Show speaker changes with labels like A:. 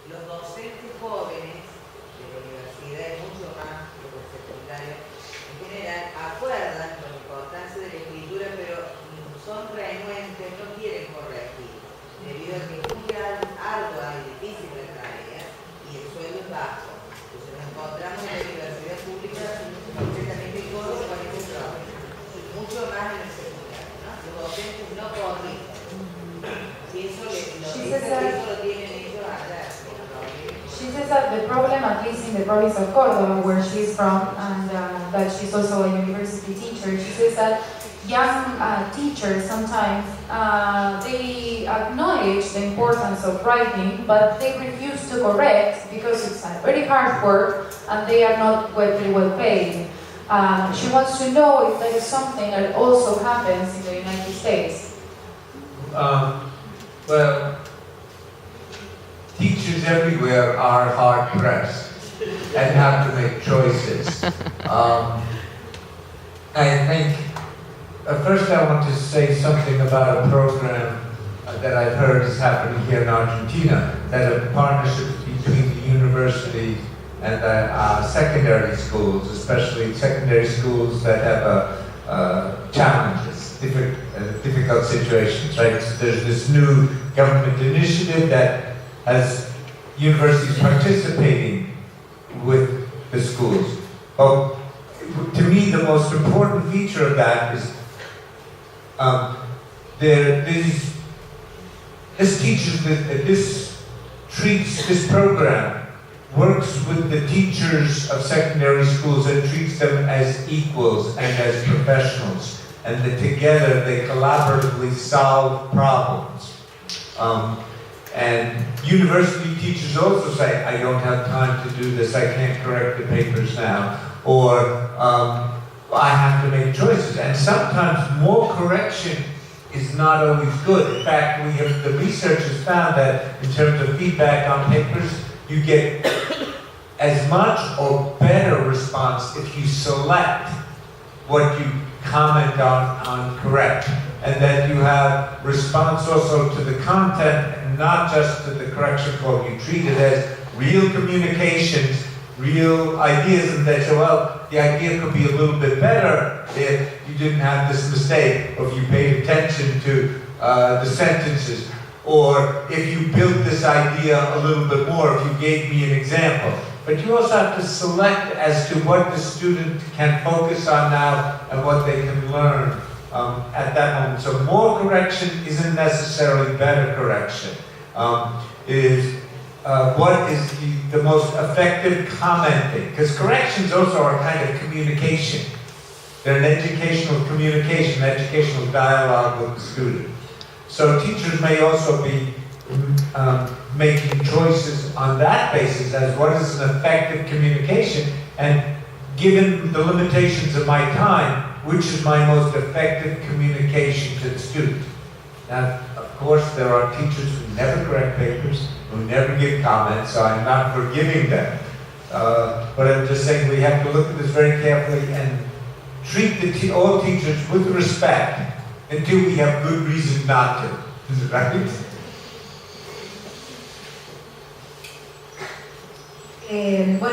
A: los docentes jóvenes de la universidad y mucho más que los secundarios en general acuerdan con la importancia de la escritura, pero son renuentes, no quieren corregir, debido a que es muy ardua y difícil la tarea y el sueldo es bajo. Entonces nos encontramos en la universidad pública completamente todos con este problema, y mucho más en el secundario, ¿no? Los docentes no corrigen. Si eso lo tienen ellos allá.
B: She says that the problem, at least in the province of Córdoba, where she's from, and that she's also a university teacher, she says that young teachers sometimes, they acknowledge the importance of writing, but they refuse to correct because it's a very hard work and they are not very well paid. She wants to know if that is something that also happens in the United States.
C: Well, teachers everywhere are hard pressed and have to make choices. I think first I want to say something about a program that I've heard is happening here in Argentina, that a partnership between the university and the secondary schools, especially secondary schools that have challenges, difficult situations, right? So there's this new government initiative that has universities participating with the schools. But to me, the most important feature of that is this program works with the teachers of secondary schools and treats them as equals and as professionals, and that together they collaboratively solve problems. And university teachers also say, I don't have time to do this, I can't correct the papers now, or I have to make choices. And sometimes more correction is not always good. In fact, the research has found that in terms of feedback on papers, you get as much or better response if you select what you comment on correct. And that you have response also to the content and not just to the correction form. You treat it as real communications, real ideas, and they say, well, the idea could be a little bit better if you didn't have this mistake, or if you paid attention to the sentences, or if you built this idea a little bit more, if you gave me an example. But you also have to select as to what the student can focus on now and what they can learn at that moment. So more correction isn't necessarily better correction. What is the most effective commenting? Because corrections also are kind of communication. They're an educational communication, educational dialogue with the student. So teachers may also be making choices on that basis as what is an effective communication, and given the limitations of my time, which is my most effective communication to the student. Now, of course, there are teachers who never correct papers, who never give comments, so I'm not forgiving them. But I'm just saying we have to look at this very carefully and treat all teachers with respect until we have good reason not to. Is it right?
D: Bueno,